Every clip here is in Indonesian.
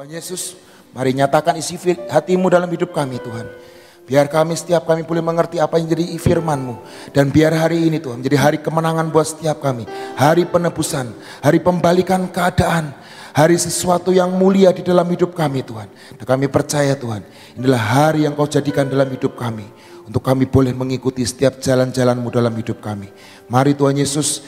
Tuhan Yesus, mari nyatakan isi hatimu dalam hidup kami Tuhan. Biar setiap kami boleh mengerti apa yang jadi firman-Mu. Dan biar hari ini Tuhan menjadi hari kemenangan buat setiap kami. Hari penebusan, hari pembalikan keadaan. Hari sesuatu yang mulia di dalam hidup kami Tuhan. Dan kami percaya Tuhan, inilah hari yang Kau jadikan dalam hidup kami. Untuk kami boleh mengikuti setiap jalan-jalan-Mu dalam hidup kami. Mari Tuhan Yesus,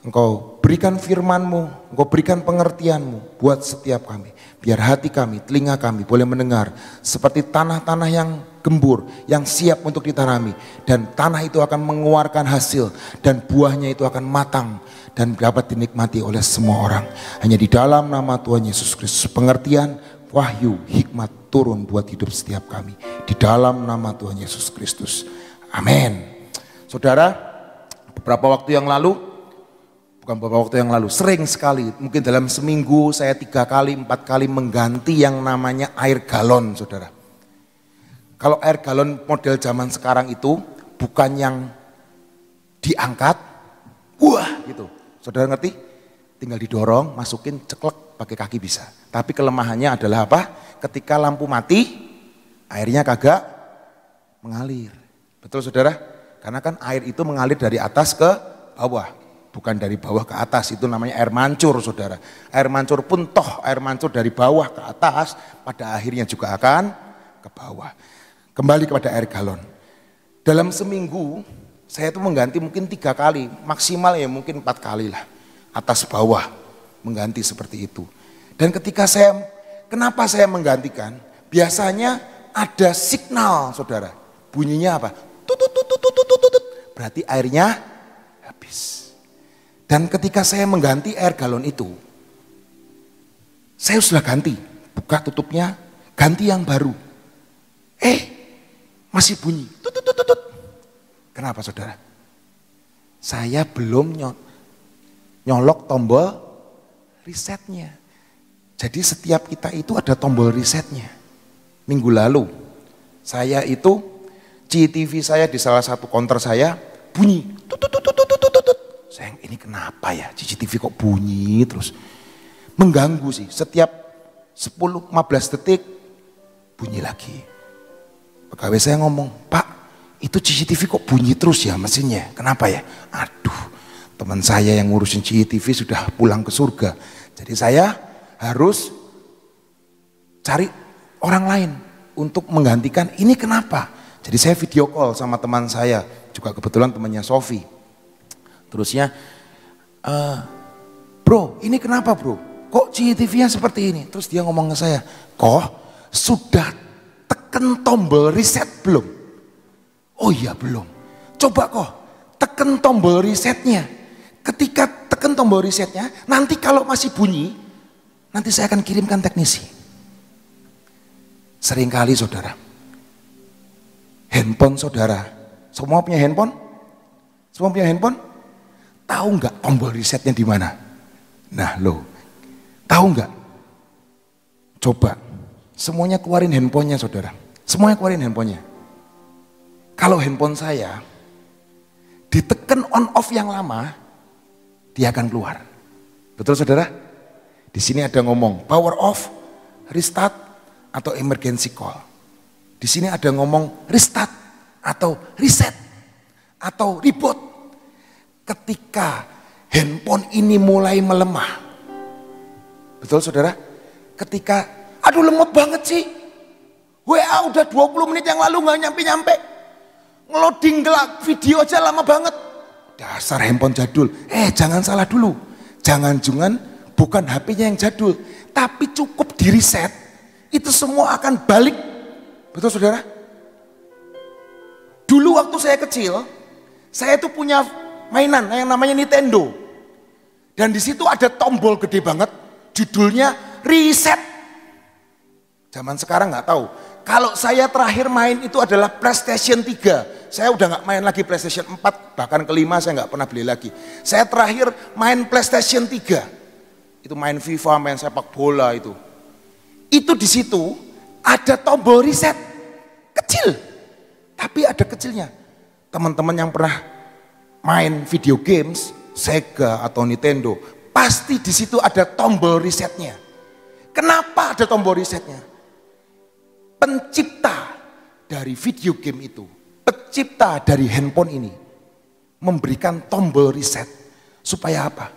Engkau berikan firman-Mu, Engkau berikan pengertian-Mu buat setiap kami. Biar hati kami, telinga kami boleh mendengar seperti tanah-tanah yang gembur, yang siap untuk ditanami. Dan tanah itu akan mengeluarkan hasil dan buahnya itu akan matang dan dapat dinikmati oleh semua orang. Hanya di dalam nama Tuhan Yesus Kristus pengertian, wahyu, hikmat turun buat hidup setiap kami. Di dalam nama Tuhan Yesus Kristus. Amin. Saudara, beberapa waktu yang lalu, sering sekali, mungkin dalam seminggu saya 3 kali, 4 kali mengganti yang namanya air galon, saudara. Kalau air galon model zaman sekarang itu bukan yang diangkat, wah gitu, saudara ngerti? Tinggal didorong, masukin, ceklek, pakai kaki bisa. Tapi kelemahannya adalah apa? Ketika lampu mati, airnya kagak mengalir. Betul saudara? Karena kan air itu mengalir dari atas ke bawah. Bukan dari bawah ke atas, itu namanya air mancur saudara. Air mancur pun air mancur dari bawah ke atas, pada akhirnya juga akan ke bawah. Kembali kepada air galon. Dalam seminggu, saya itu mengganti mungkin 3 kali, maksimal ya mungkin 4 kali lah. Atas bawah, mengganti seperti itu. Dan kenapa saya menggantikan? Biasanya ada signal saudara. Bunyinya apa? Tutut, tutut, tutut, tutut. Berarti airnya habis. Dan ketika saya mengganti air galon itu, saya sudah ganti, buka tutupnya, ganti yang baru. Masih bunyi, tutut, tutut, tutut. Kenapa saudara? Saya belum nyolok tombol resetnya. Jadi setiap kita itu ada tombol resetnya. Minggu lalu, saya itu, CCTV saya di salah satu konter saya, bunyi, tutut, tutut, tutut, tutut. Sayang, ini kenapa ya CCTV kok bunyi terus? Mengganggu sih, setiap 10-15 detik bunyi lagi. Pegawai saya ngomong, Pak itu CCTV kok bunyi terus ya mesinnya, kenapa ya? Aduh, teman saya yang ngurusin CCTV sudah pulang ke surga. Jadi saya harus cari orang lain untuk menggantikan ini kenapa. Jadi saya video call sama teman saya, juga kebetulan temannya Sofi. Terusnya, bro ini kenapa bro? Kok CCTV-nya seperti ini? Terus dia ngomong ke saya, kok sudah tekan tombol reset belum? Oh iya belum. Coba kok tekan tombol resetnya. Ketika tekan tombol resetnya, nanti kalau masih bunyi, nanti saya akan kirimkan teknisi. Seringkali saudara, handphone saudara, semua punya handphone? Semua punya handphone? Tahu nggak tombol resetnya di mana? Nah lo, tahu nggak? Coba, semuanya keluarin handphonenya saudara. Semuanya keluarin handphonenya. Kalau handphone saya ditekan on off yang lama, dia akan keluar. Betul saudara? Di sini ada ngomong power off, restart atau emergency call. Di sini ada ngomong restart atau reset atau reboot. Ketika handphone ini mulai melemah, betul saudara? Ketika, aduh lemot banget sih, WA udah 20 menit yang lalu gak nyampe-nyampe, ngeloading video aja lama banget, dasar handphone jadul. Jangan salah dulu, jangan-jangan bukan HP-nya yang jadul, tapi cukup di reset, itu semua akan balik, betul saudara? Dulu waktu saya kecil, saya tuh punya mainan yang namanya Nintendo. Dan di situ ada tombol gede banget, judulnya reset. Zaman sekarang nggak tahu. Kalau saya terakhir main itu adalah PlayStation 3. Saya udah nggak main lagi PlayStation 4, bahkan kelima saya nggak pernah beli lagi. Saya terakhir main PlayStation 3. Itu main FIFA, main sepak bola itu. Itu di situ ada tombol reset. Kecil. Tapi ada kecilnya. Teman-teman yang pernah main video games, Sega atau Nintendo, pasti di situ ada tombol resetnya. Kenapa ada tombol resetnya? Pencipta dari video game itu, pencipta dari handphone ini memberikan tombol reset supaya apa?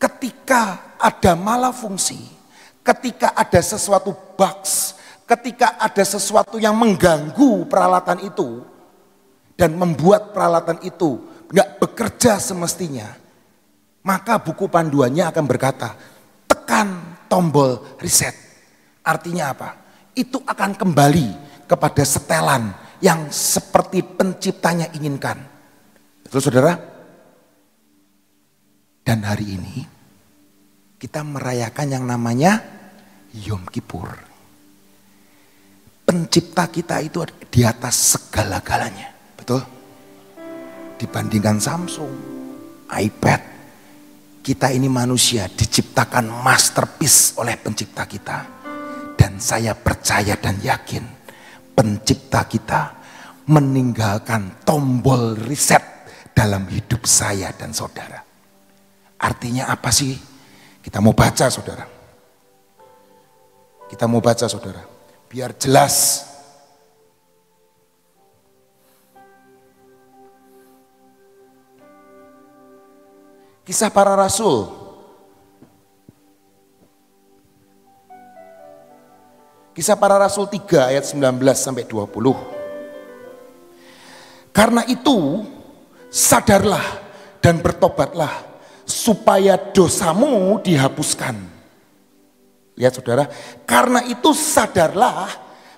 Ketika ada malafungsi, ketika ada sesuatu bugs, ketika ada sesuatu yang mengganggu peralatan itu dan membuat peralatan itu nggak bekerja semestinya, maka buku panduannya akan berkata, tekan tombol reset. Artinya apa? Itu akan kembali kepada setelan yang seperti penciptanya inginkan. Betul saudara? Dan hari ini kita merayakan yang namanya Yom Kippur. Pencipta kita itu di atas segala-galanya. Betul? Dibandingkan Samsung, iPad, kita ini manusia diciptakan masterpiece oleh pencipta kita. Dan saya percaya dan yakin pencipta kita meninggalkan tombol reset dalam hidup saya dan saudara. Artinya apa sih? Kita mau baca saudara. Kita mau baca saudara. Biar jelas. Kisah Para Rasul. Kisah Para Rasul 3 ayat 19 sampai 20. Karena itu sadarlah dan bertobatlah supaya dosamu dihapuskan. Lihat saudara, karena itu sadarlah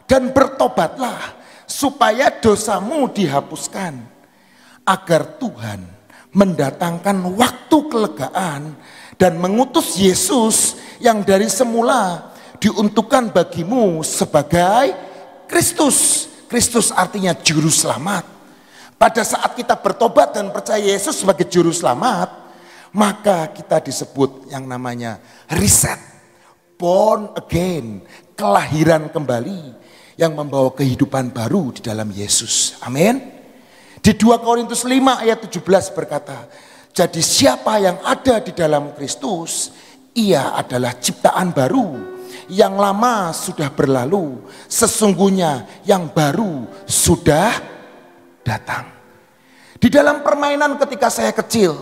dan bertobatlah supaya dosamu dihapuskan. Agar Tuhan mendatangkan waktu kelegaan dan mengutus Yesus yang dari semula diuntukkan bagimu sebagai Kristus. Kristus artinya juru selamat. Pada saat kita bertobat dan percaya Yesus sebagai juru selamat, maka kita disebut yang namanya reset, born again, kelahiran kembali yang membawa kehidupan baru di dalam Yesus. Amin. Di 2 Korintus 5 ayat 17 berkata, jadi siapa yang ada di dalam Kristus, ia adalah ciptaan baru. Yang lama sudah berlalu, sesungguhnya yang baru sudah datang. Di dalam permainan ketika saya kecil,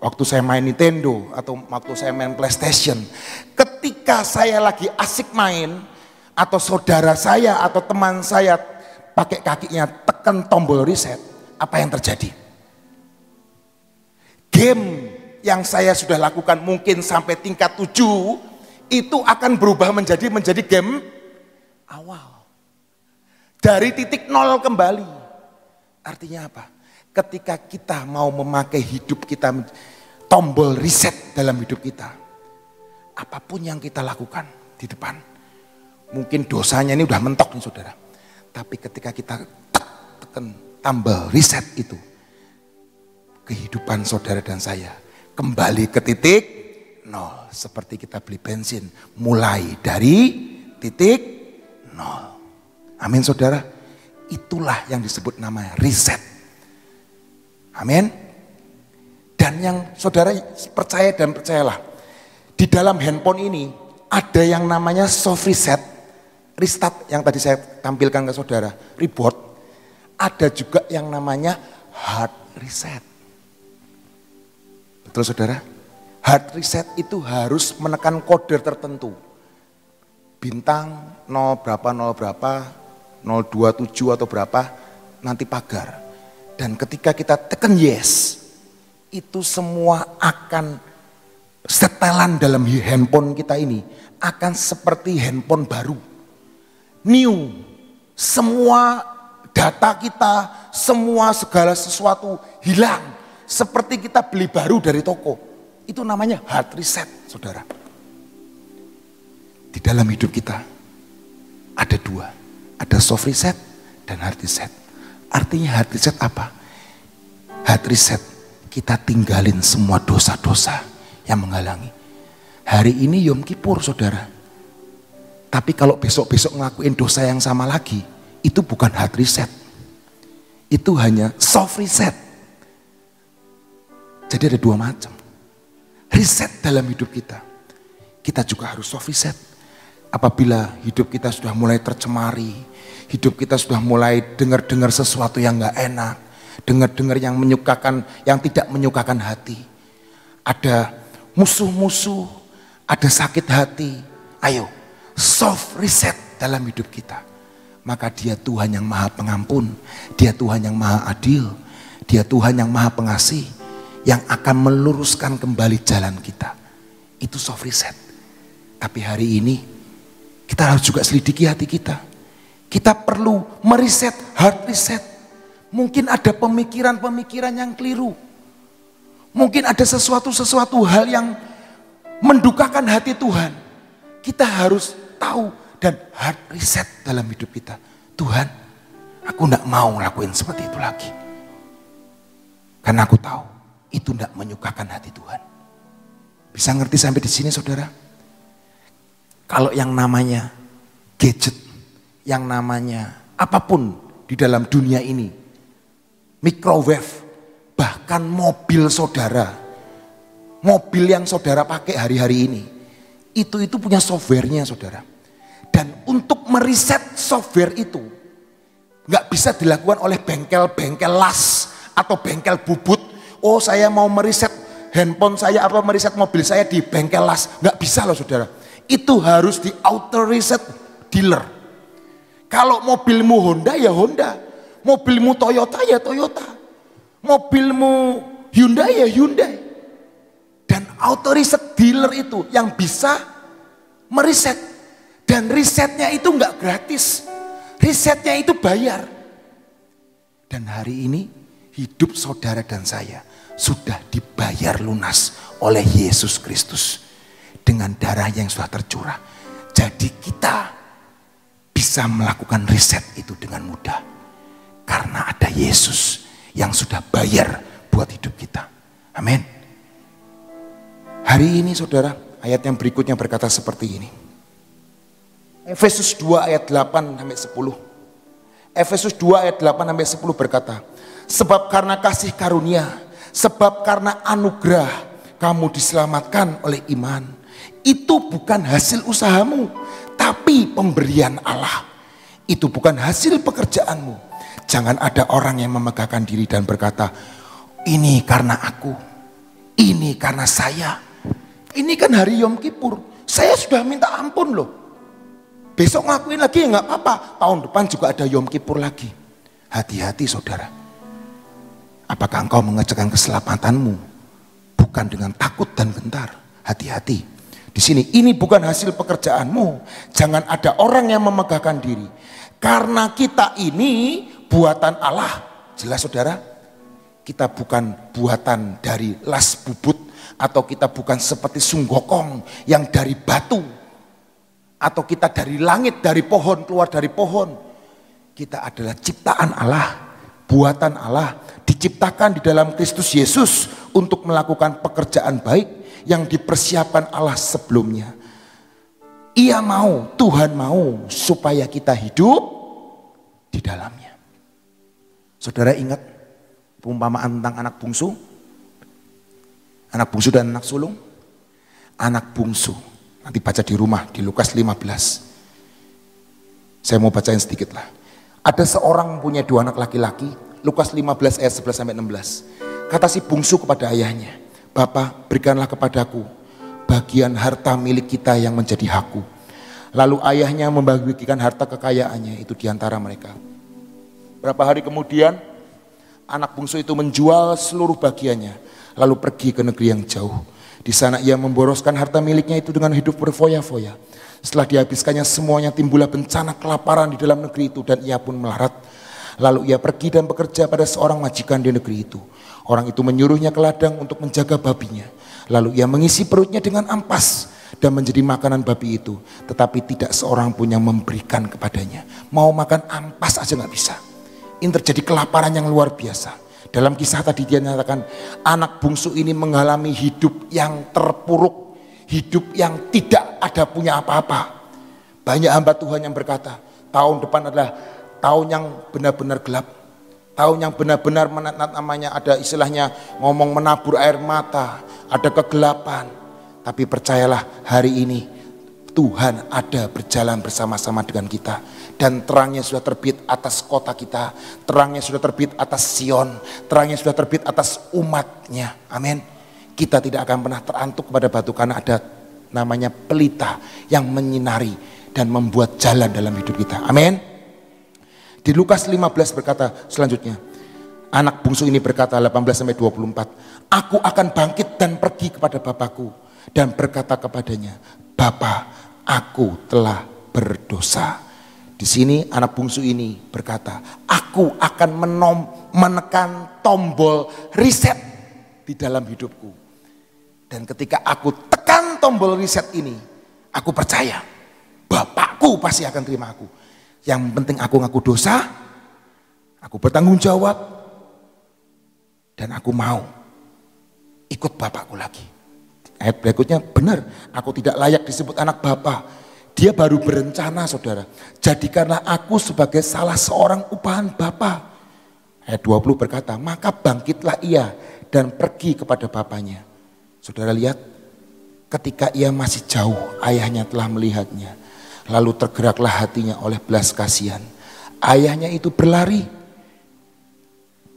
waktu saya main Nintendo atau waktu saya main PlayStation, ketika saya lagi asik main, atau saudara saya atau teman saya pakai kakinya tekan tombol reset, apa yang terjadi? Game yang saya sudah lakukan mungkin sampai tingkat 7, itu akan berubah menjadi game awal. Dari titik nol kembali. Artinya apa? Ketika kita mau memakai hidup kita, tombol reset dalam hidup kita. Apapun yang kita lakukan di depan. Mungkin dosanya ini udah mentok nih saudara. Tapi ketika kita tekan tombol reset itu. Kehidupan saudara dan saya kembali ke titik nol. Seperti kita beli bensin, mulai dari titik nol. Amin saudara. Itulah yang disebut namanya reset. Amin. Dan yang saudara percaya dan percayalah, di dalam handphone ini ada yang namanya soft reset, restart yang tadi saya tampilkan ke saudara, reboot. Ada juga yang namanya hard reset. Betul saudara? Hard reset itu harus menekan kode tertentu. Bintang 0 berapa, 027 atau berapa, nanti pagar. Dan ketika kita tekan yes, itu semua akan setelan dalam handphone kita ini. Akan seperti handphone baru. New. Semua data kita, semua segala sesuatu hilang. Seperti kita beli baru dari toko. Itu namanya hard reset, saudara. Di dalam hidup kita ada dua. Ada soft reset dan hard reset. Artinya hard reset apa? Hard reset, kita tinggalin semua dosa-dosa yang menghalangi. Hari ini Yom Kippur, saudara. Tapi kalau besok-besok ngelakuin dosa yang sama lagi, itu bukan hard reset. Itu hanya soft reset. Jadi ada dua macam. Reset dalam hidup kita. Kita juga harus soft reset. Apabila hidup kita sudah mulai tercemari, hidup kita sudah mulai dengar-dengar sesuatu yang gak enak, dengar-dengar yang menyukakan, yang tidak menyukakan hati, ada musuh-musuh, ada sakit hati, ayo soft reset dalam hidup kita. Maka Dia Tuhan yang Maha Pengampun, Dia Tuhan yang Maha Adil, Dia Tuhan yang Maha Pengasih, yang akan meluruskan kembali jalan kita. Itu soft reset. Tapi hari ini kita harus juga selidiki hati kita. Kita perlu meriset, hard reset. Mungkin ada pemikiran-pemikiran yang keliru. Mungkin ada sesuatu hal yang mendukakan hati Tuhan. Kita harus tahu dan hard reset dalam hidup kita. Tuhan, aku tidak mau ngelakuin seperti itu lagi. Karena aku tahu itu tidak menyukakan hati Tuhan. Bisa ngerti sampai di sini saudara? Kalau yang namanya gadget, yang namanya apapun di dalam dunia ini, microwave, bahkan mobil saudara, mobil yang saudara pakai hari-hari ini, itu punya softwarenya saudara. Dan untuk meriset software itu, nggak bisa dilakukan oleh bengkel-bengkel las atau bengkel bubut. Oh saya mau meriset handphone saya atau meriset mobil saya di bengkel las, nggak bisa loh saudara. Itu harus di auto reset dealer. Kalau mobilmu Honda ya Honda, mobilmu Toyota ya Toyota, mobilmu Hyundai ya Hyundai. Dan auto reset dealer itu yang bisa meriset. Dan risetnya itu enggak gratis, risetnya itu bayar. Dan hari ini hidup saudara dan saya sudah dibayar lunas oleh Yesus Kristus dengan darah yang sudah tercurah. Jadi kita bisa melakukan riset itu dengan mudah karena ada Yesus yang sudah bayar buat hidup kita. Amin. Hari ini saudara, ayat yang berikutnya berkata seperti ini. Efesus 2 ayat 8 sampai 10. Efesus 2 ayat 8 sampai 10 berkata, sebab karena kasih karunia, sebab karena anugerah kamu diselamatkan oleh iman. Itu bukan hasil usahamu, tapi pemberian Allah. Itu bukan hasil pekerjaanmu. Jangan ada orang yang memegahkan diri dan berkata, ini karena aku, ini karena saya. Ini kan hari Yom Kippur, saya sudah minta ampun loh. Besok ngakuin lagi ya gak apa-apa, tahun depan juga ada Yom Kippur lagi. Hati-hati saudara. Apakah engkau mengerjakan keselamatanmu bukan dengan takut dan gentar? Hati-hati. Di sini, ini bukan hasil pekerjaanmu. Jangan ada orang yang memegahkan diri. Karena kita ini buatan Allah. Jelas saudara? Kita bukan buatan dari las bubut. Atau kita bukan seperti sunggokong yang dari batu. Atau kita dari langit, dari pohon, keluar dari pohon. Kita adalah ciptaan Allah. Buatan Allah. Diciptakan di dalam Kristus Yesus untuk melakukan pekerjaan baik yang dipersiapkan Allah sebelumnya. Ia mau, Tuhan mau supaya kita hidup di dalamnya. Saudara ingat perumpamaan tentang anak bungsu? Anak bungsu dan anak sulung? Anak bungsu, nanti baca di rumah di Lukas 15. Saya mau bacain sedikit lah. Ada seorang punya 2 anak laki-laki, Lukas 15 ayat 11 sampai 16. Kata si bungsu kepada ayahnya, Bapak, berikanlah kepadaku bagian harta milik kita yang menjadi hakku. Lalu ayahnya membagikan harta kekayaannya itu di antara mereka. Berapa hari kemudian anak bungsu itu menjual seluruh bagiannya, lalu pergi ke negeri yang jauh. Di sana ia memboroskan harta miliknya itu dengan hidup berfoya-foya. Setelah dihabiskannya semuanya, timbullah bencana kelaparan di dalam negeri itu dan ia pun melarat. Lalu ia pergi dan bekerja pada seorang majikan di negeri itu. Orang itu menyuruhnya ke ladang untuk menjaga babinya. Lalu ia mengisi perutnya dengan ampas dan menjadi makanan babi itu. Tetapi tidak seorang pun yang memberikan kepadanya. Mau makan ampas aja gak bisa. Ini terjadi kelaparan yang luar biasa. Dalam kisah tadi dia nyatakan anak bungsu ini mengalami hidup yang terpuruk. Hidup yang tidak ada punya apa-apa. Banyak hamba Tuhan yang berkata tahun depan adalah tahun yang benar-benar gelap. Tahun yang benar-benar namanya ada istilahnya ngomong menabur air mata, ada kegelapan. Tapi percayalah hari ini Tuhan ada berjalan bersama-sama dengan kita. Dan terangnya sudah terbit atas kota kita. Terangnya sudah terbit atas Sion. Terangnya sudah terbit atas umatnya. Amin. Kita tidak akan pernah terantuk kepada batu karena ada namanya pelita yang menyinari dan membuat jalan dalam hidup kita. Amin. Di Lukas 15 berkata selanjutnya. Anak bungsu ini berkata 18-24. Aku akan bangkit dan pergi kepada Bapakku. Dan berkata kepadanya, Bapa, aku telah berdosa. Di sini anak bungsu ini berkata, aku akan menekan tombol reset di dalam hidupku. Dan ketika aku tekan tombol reset ini, aku percaya Bapakku pasti akan terima aku. Yang penting aku ngaku dosa, aku bertanggung jawab, dan aku mau ikut Bapakku lagi. Ayat berikutnya benar, aku tidak layak disebut anak Bapa. Dia baru berencana, saudara, jadikanlah aku sebagai salah seorang upahan Bapa. Ayat 20 berkata, maka bangkitlah ia dan pergi kepada bapaknya. Saudara lihat, ketika ia masih jauh, ayahnya telah melihatnya. Lalu tergeraklah hatinya oleh belas kasihan. Ayahnya itu berlari.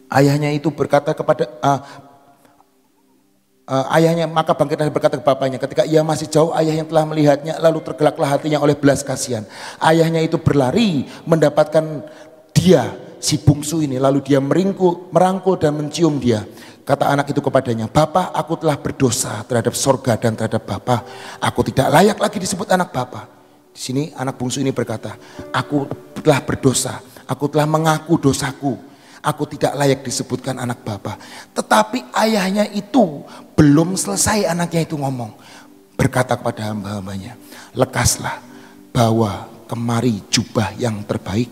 Ayahnya itu berkata kepada ayahnya, maka bangkitlah berkata ke bapaknya. Ketika ia masih jauh, ayahnya telah melihatnya, lalu tergeraklah hatinya oleh belas kasihan. Ayahnya itu berlari mendapatkan dia, si bungsu ini, lalu dia merangkul dan mencium dia. Kata anak itu kepadanya, Bapa, aku telah berdosa terhadap sorga dan terhadap Bapa. Aku tidak layak lagi disebut anak Bapa. Di sini anak bungsu ini berkata, aku telah berdosa, aku telah mengaku dosaku. Aku tidak layak disebutkan anak Bapa. Tetapi ayahnya itu belum selesai, anaknya itu ngomong. Berkata kepada hamba-hambanya, lekaslah, bawa kemari jubah yang terbaik.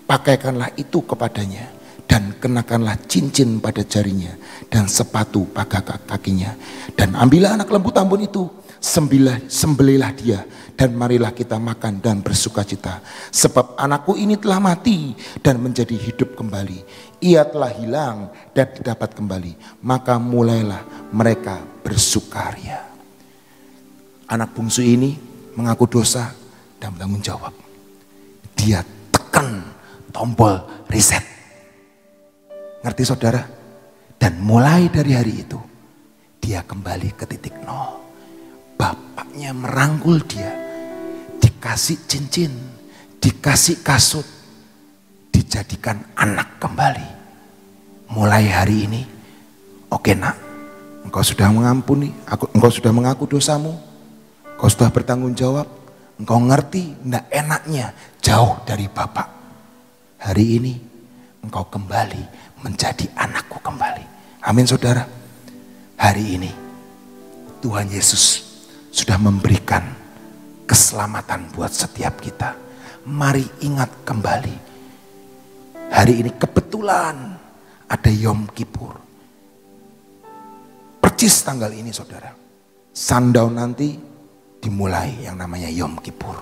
Pakaikanlah itu kepadanya. Dan kenakanlah cincin pada jarinya. Dan sepatu pada kakinya. Dan ambillah anak lembu tambun itu. Sembelihlah dia. Dan marilah kita makan dan bersuka cita. Sebab anakku ini telah mati dan menjadi hidup kembali. Ia telah hilang dan didapat kembali. Maka mulailah mereka bersukaria. Anak bungsu ini mengaku dosa dan bertanggung jawab. Dia tekan tombol reset. Ngerti saudara? Dan mulai dari hari itu dia kembali ke titik nol. Bapaknya merangkul dia. Dikasih cincin, dikasih kasut, dijadikan anak kembali. Mulai hari ini, oke nak, engkau sudah mengampuni, engkau sudah mengaku dosamu, engkau sudah bertanggung jawab, engkau ngerti ndak enaknya jauh dari Bapak. Hari ini engkau kembali menjadi anakku kembali. Amin saudara. Hari ini Tuhan Yesus sudah memberikan keselamatan buat setiap kita. Mari ingat kembali. Hari ini kebetulan ada Yom Kippur. Percis tanggal ini saudara. Sundown nanti dimulai yang namanya Yom Kippur.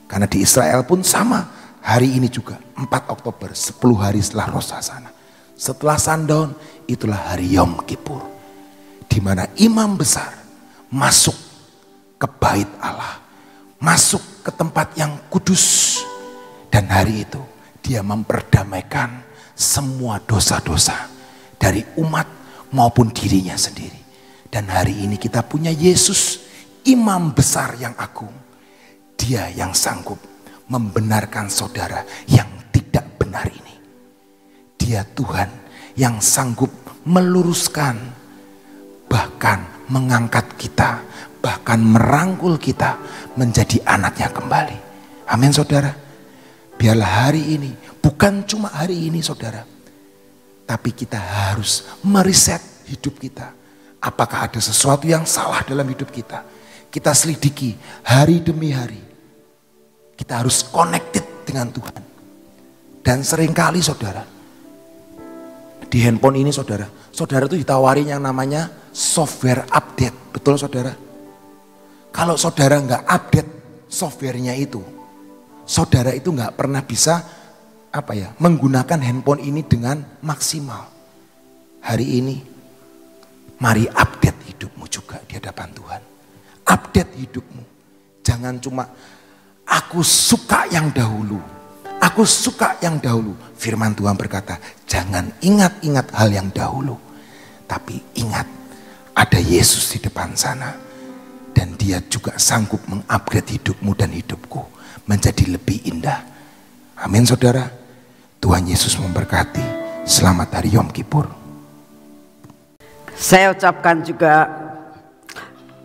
Karena di Israel pun sama. Hari ini juga 4 Oktober 10 hari setelah Rosh Hashanah. Setelah sundown itulah hari Yom Kippur. Di mana imam besar masuk ke bait Allah. Masuk ke tempat yang kudus. Dan hari itu dia memperdamaikan semua dosa-dosa dari umat maupun dirinya sendiri. Dan hari ini kita punya Yesus, imam besar yang agung. Dia yang sanggup membenarkan saudara yang tidak benar ini. Dia Tuhan yang sanggup meluruskan, bahkan mengangkat kita, bahkan merangkul kita menjadi anaknya kembali. Amin saudara. Biarlah hari ini, bukan cuma hari ini saudara, tapi kita harus mereset hidup kita. Apakah ada sesuatu yang salah dalam hidup kita? Kita selidiki hari demi hari. Kita harus connected dengan Tuhan. Dan seringkali saudara, di handphone ini saudara itu ditawarin yang namanya software update. Betul saudara? Kalau saudara nggak update softwarenya itu, saudara itu nggak pernah bisa menggunakan handphone ini dengan maksimal. Hari ini, mari update hidupmu juga di hadapan Tuhan. Update hidupmu. Jangan cuma aku suka yang dahulu. Aku suka yang dahulu. Firman Tuhan berkata, jangan ingat-ingat hal yang dahulu. Tapi ingat, ada Yesus di depan sana. Dan dia juga sanggup mengupgrade hidupmu dan hidupku menjadi lebih indah. Amin saudara. Tuhan Yesus memberkati. Selamat hari Yom Kippur. Saya ucapkan juga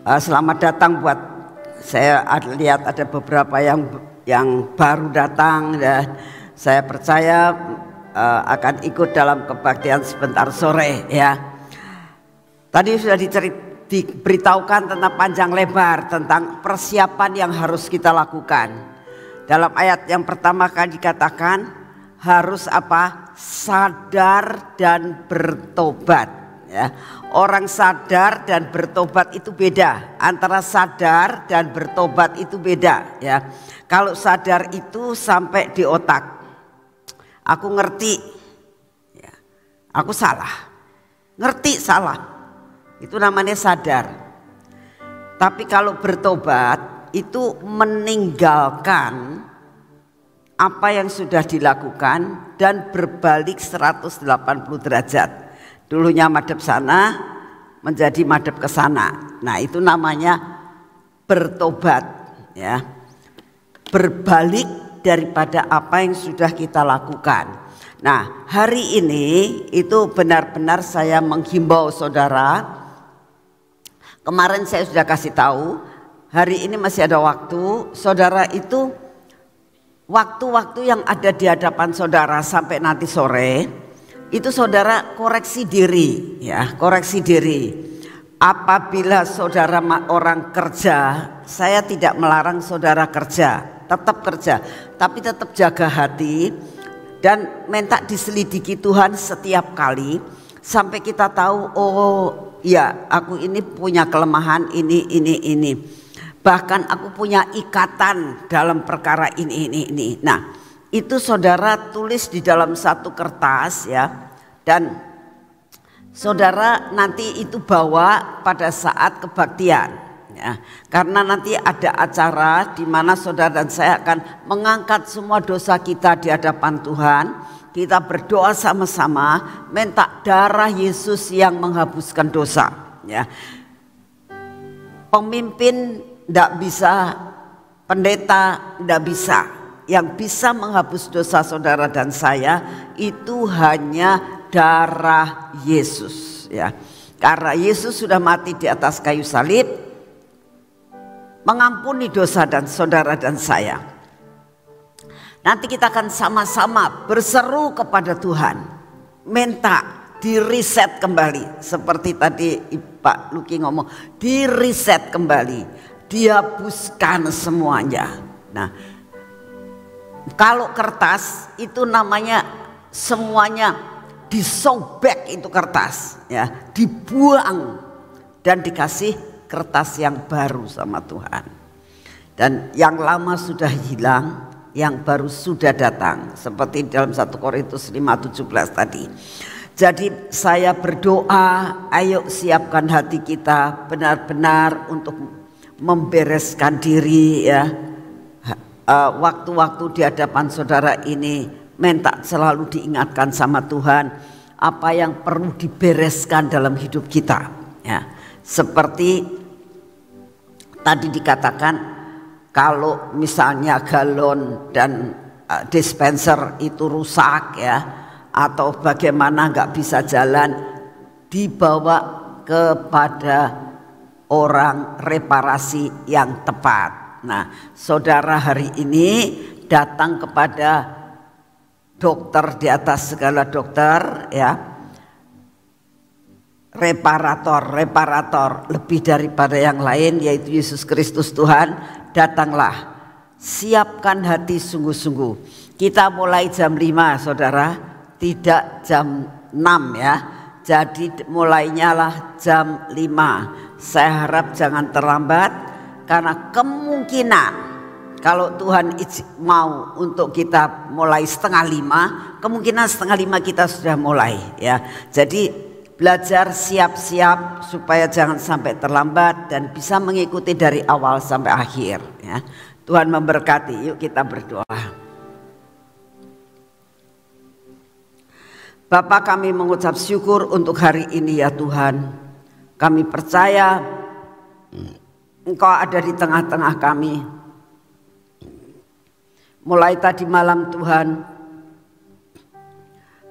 selamat datang buat, saya lihat ada beberapa yang baru datang dan saya percaya akan ikut dalam kebaktian sebentar sore ya. Tadi sudah diberitahukan tentang panjang lebar tentang persiapan yang harus kita lakukan. Dalam ayat yang pertama kan dikatakan harus apa? Sadar dan bertobat ya. Orang sadar dan bertobat itu beda. Antara sadar dan bertobat itu beda ya. Kalau sadar itu sampai di otak. Aku ngerti ya. Aku salah. Ngerti salah. Itu namanya sadar. Tapi kalau bertobat itu meninggalkan apa yang sudah dilakukan dan berbalik 180 derajat. Dulunya madep sana menjadi madep ke sana. Nah, itu namanya bertobat ya. Berbalik daripada apa yang sudah kita lakukan. Nah, hari ini itu benar-benar saya menghimbau saudara. Kemarin saya sudah kasih tahu, hari ini masih ada waktu. Saudara itu waktu-waktu yang ada di hadapan saudara sampai nanti sore, itu saudara koreksi diri ya, koreksi diri. Apabila saudara orang kerja, saya tidak melarang saudara kerja, tetap kerja, tapi tetap jaga hati dan minta diselidiki Tuhan setiap kali sampai kita tahu, oh ya aku ini punya kelemahan ini. Bahkan aku punya ikatan dalam perkara ini. Nah, itu saudara tulis di dalam satu kertas ya. Dan saudara nanti itu bawa pada saat kebaktian ya. Karena nanti ada acara di mana saudara dan saya akan mengangkat semua dosa kita di hadapan Tuhan. Kita berdoa sama-sama minta darah Yesus yang menghapuskan dosa ya. Pemimpin tidak bisa, pendeta tidak bisa. Yang bisa menghapus dosa saudara dan saya itu hanya darah Yesus ya. Karena Yesus sudah mati di atas kayu salib mengampuni dosa dan saudara dan saya. Nanti kita akan sama-sama berseru kepada Tuhan, minta di-reset kembali. Seperti tadi Pak Luki ngomong, di-reset kembali, dihapuskan semuanya. Nah, kalau kertas itu namanya semuanya disobek, itu kertas ya, dibuang dan dikasih kertas yang baru sama Tuhan. Dan yang lama sudah hilang, yang baru sudah datang, seperti dalam 1 Korintus 5:17 tadi. Jadi saya berdoa, ayo siapkan hati kita benar-benar untuk membereskan diri ya. Waktu-waktu di hadapan saudara ini minta selalu diingatkan sama Tuhan apa yang perlu dibereskan dalam hidup kita ya. Seperti tadi dikatakan, kalau misalnya galon dan dispenser itu rusak ya, atau bagaimana nggak bisa jalan, dibawa kepada orang reparasi yang tepat. Nah, saudara hari ini datang kepada dokter di atas segala dokter ya, reparator lebih daripada yang lain, yaitu Yesus Kristus Tuhan. Datanglah, siapkan hati sungguh-sungguh. Kita mulai jam 5 saudara, tidak jam 6 ya. Jadi mulainya lah jam 5. Saya harap jangan terlambat, karena kemungkinan kalau Tuhan mau untuk kita mulai 4:30, kemungkinan 4:30 kita sudah mulai ya. Jadi belajar siap-siap supaya jangan sampai terlambat dan bisa mengikuti dari awal sampai akhir ya. Tuhan memberkati. Yuk kita berdoa. Bapa, kami mengucap syukur untuk hari ini ya Tuhan. Kami percaya Engkau ada di tengah-tengah kami. Mulai tadi malam Tuhan,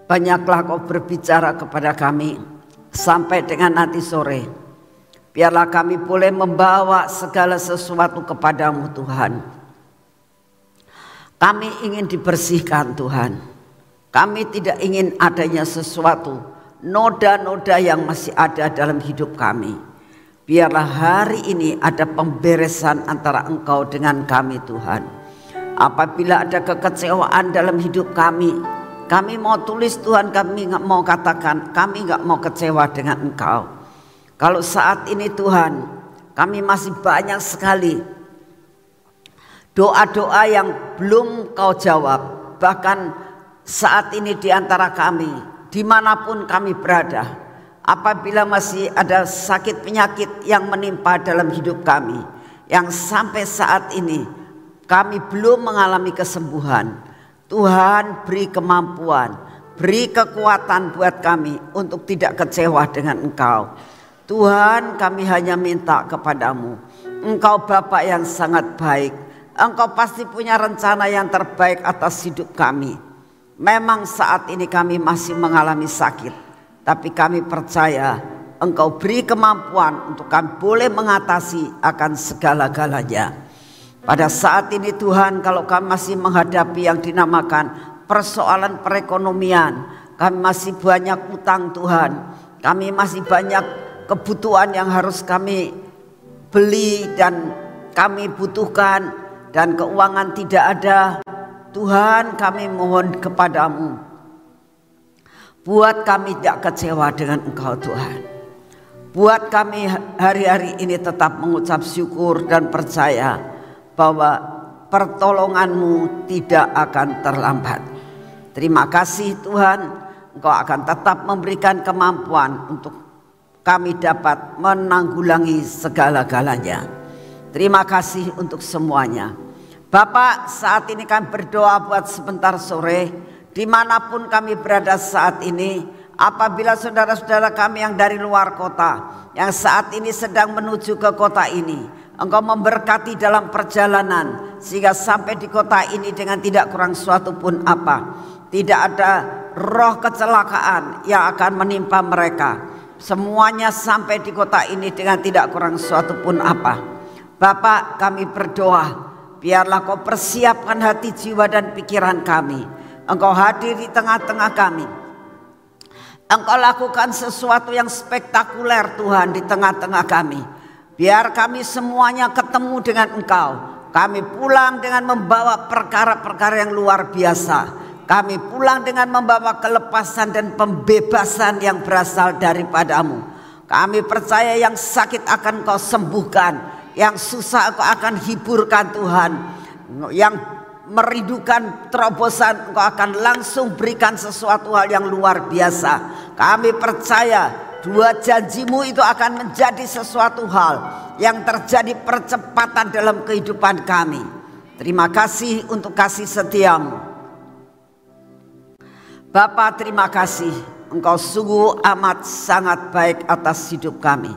banyaklah Kau berbicara kepada kami sampai dengan nanti sore. Biarlah kami boleh membawa segala sesuatu kepadamu Tuhan. Kami ingin dibersihkan Tuhan. Kami tidak ingin adanya sesuatu, noda-noda yang masih ada dalam hidup kami. Biarlah hari ini ada pemberesan antara Engkau dengan kami Tuhan. Apabila ada kekecewaan dalam hidup kami mau tulis Tuhan, kami nggak mau katakan, kami nggak mau kecewa dengan Engkau. Kalau saat ini Tuhan, kami masih banyak sekali doa-doa yang belum Kau jawab. Bahkan saat ini di antara kami, dimanapun kami berada, apabila masih ada sakit penyakit yang menimpa dalam hidup kami, yang sampai saat ini kami belum mengalami kesembuhan, Tuhan beri kemampuan, beri kekuatan buat kami untuk tidak kecewa dengan Engkau. Tuhan, kami hanya minta kepadamu, Engkau Bapa yang sangat baik, Engkau pasti punya rencana yang terbaik atas hidup kami. Memang saat ini kami masih mengalami sakit, tapi kami percaya Engkau beri kemampuan untuk kami boleh mengatasi akan segala-galanya. Pada saat ini Tuhan, kalau kami masih menghadapi yang dinamakan persoalan perekonomian, kami masih banyak utang Tuhan, kami masih banyak kebutuhan yang harus kami beli dan kami butuhkan, dan keuangan tidak ada. Tuhan, kami mohon kepadamu, buat kami tidak kecewa dengan Engkau Tuhan. Buat kami hari-hari ini tetap mengucap syukur dan percaya bahwa pertolongan-Mu tidak akan terlambat. Terima kasih Tuhan, Engkau akan tetap memberikan kemampuan untuk kami dapat menanggulangi segala-galanya. Terima kasih untuk semuanya. Bapak, saat ini kami berdoa buat sebentar sore, dimanapun kami berada saat ini, apabila saudara-saudara kami yang dari luar kota, yang saat ini sedang menuju ke kota ini, Engkau memberkati dalam perjalanan sehingga sampai di kota ini dengan tidak kurang suatu pun apa. Tidak ada roh kecelakaan yang akan menimpa mereka. Semuanya sampai di kota ini dengan tidak kurang suatu pun apa. Bapak, kami berdoa, biarlah Kau persiapkan hati, jiwa dan pikiran kami. Engkau hadir di tengah-tengah kami. Engkau lakukan sesuatu yang spektakuler Tuhan di tengah-tengah kami. Biar kami semuanya ketemu dengan Engkau. Kami pulang dengan membawa perkara-perkara yang luar biasa. Kami pulang dengan membawa kelepasan dan pembebasan yang berasal daripadamu. Kami percaya yang sakit akan Kau sembuhkan, yang susah Kau akan hiburkan Tuhan, yang merindukan terobosan Engkau akan langsung berikan sesuatu hal yang luar biasa. Kami percaya dua janji-Mu itu akan menjadi sesuatu hal yang terjadi percepatan dalam kehidupan kami. Terima kasih untuk kasih setia-Mu. Bapa, terima kasih, Engkau sungguh amat sangat baik atas hidup kami.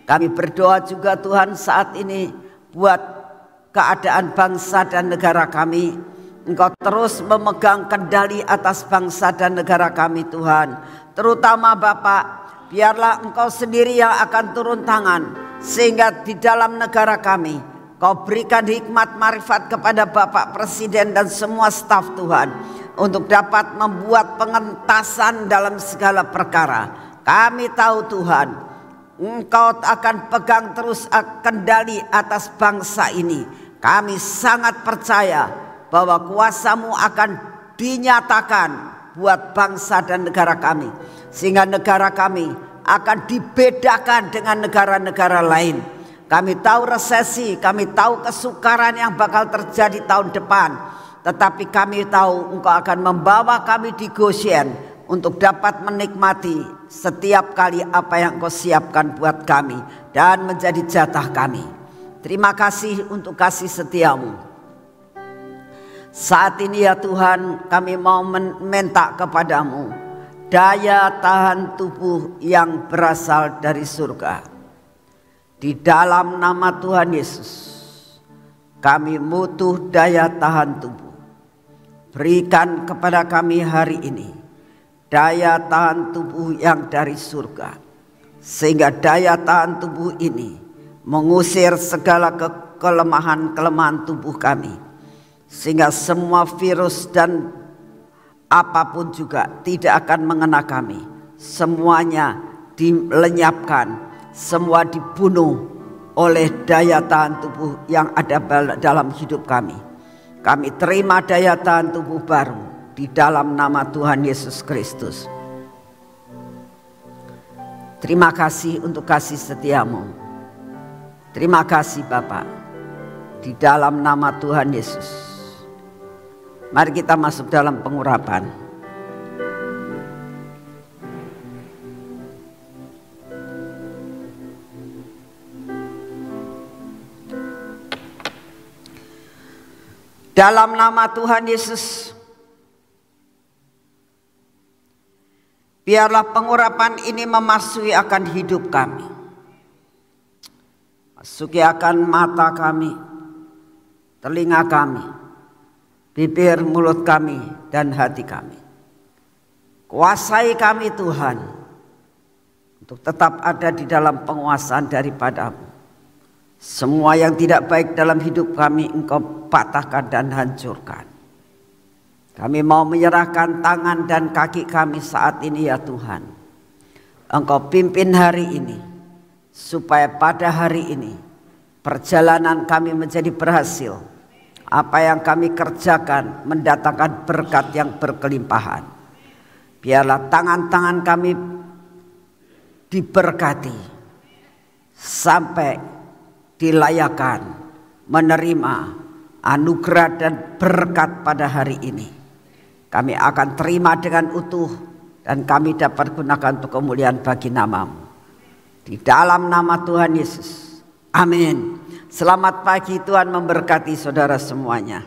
Kami berdoa juga Tuhan saat ini buat keadaan bangsa dan negara kami. Engkau terus memegang kendali atas bangsa dan negara kami Tuhan. Terutama Bapak, biarlah Engkau sendiri yang akan turun tangan, sehingga di dalam negara kami Kau berikan hikmat marifat kepada Bapak Presiden dan semua staf Tuhan, untuk dapat membuat pengentasan dalam segala perkara. Kami tahu Tuhan, Engkau akan pegang terus kendali atas bangsa ini. Kami sangat percaya bahwa kuasa-Mu akan dinyatakan buat bangsa dan negara kami, sehingga negara kami akan dibedakan dengan negara-negara lain. Kami tahu resesi, kami tahu kesukaran yang bakal terjadi tahun depan, tetapi kami tahu Engkau akan membawa kami di Goshen untuk dapat menikmati setiap kali apa yang Engkau siapkan buat kami dan menjadi jatah kami. Terima kasih untuk kasih setiamu. Saat ini ya Tuhan, kami mau meminta kepadamu daya tahan tubuh yang berasal dari surga. Di dalam nama Tuhan Yesus, kami butuh daya tahan tubuh. Berikan kepada kami hari ini daya tahan tubuh yang dari surga, sehingga daya tahan tubuh ini mengusir segala kelemahan-kelemahan tubuh kami, sehingga semua virus dan apapun juga tidak akan mengena kami. Semuanya dilenyapkan, semua dibunuh oleh daya tahan tubuh yang ada dalam hidup kami. Kami terima daya tahan tubuh baru di dalam nama Tuhan Yesus Kristus. Terima kasih untuk kasih setiamu. Terima kasih Bapa, di dalam nama Tuhan Yesus. Mari kita masuk dalam pengurapan. Dalam nama Tuhan Yesus, biarlah pengurapan ini memasuki akan hidup kami, masuki akan mata kami, telinga kami, bibir, mulut kami, dan hati kami. Kuasai kami Tuhan, untuk tetap ada di dalam penguasaan daripada-Mu. Semua yang tidak baik dalam hidup kami Engkau patahkan dan hancurkan. Kami mau menyerahkan tangan dan kaki kami saat ini ya Tuhan. Engkau pimpin hari ini, supaya pada hari ini perjalanan kami menjadi berhasil. Apa yang kami kerjakan mendatangkan berkat yang berkelimpahan. Biarlah tangan-tangan kami diberkati sampai dilayakan menerima anugerah dan berkat pada hari ini. Kami akan terima dengan utuh dan kami dapat gunakan untuk kemuliaan bagi nama-Mu. Di dalam nama Tuhan Yesus. Amin. Selamat pagi, Tuhan memberkati saudara semuanya.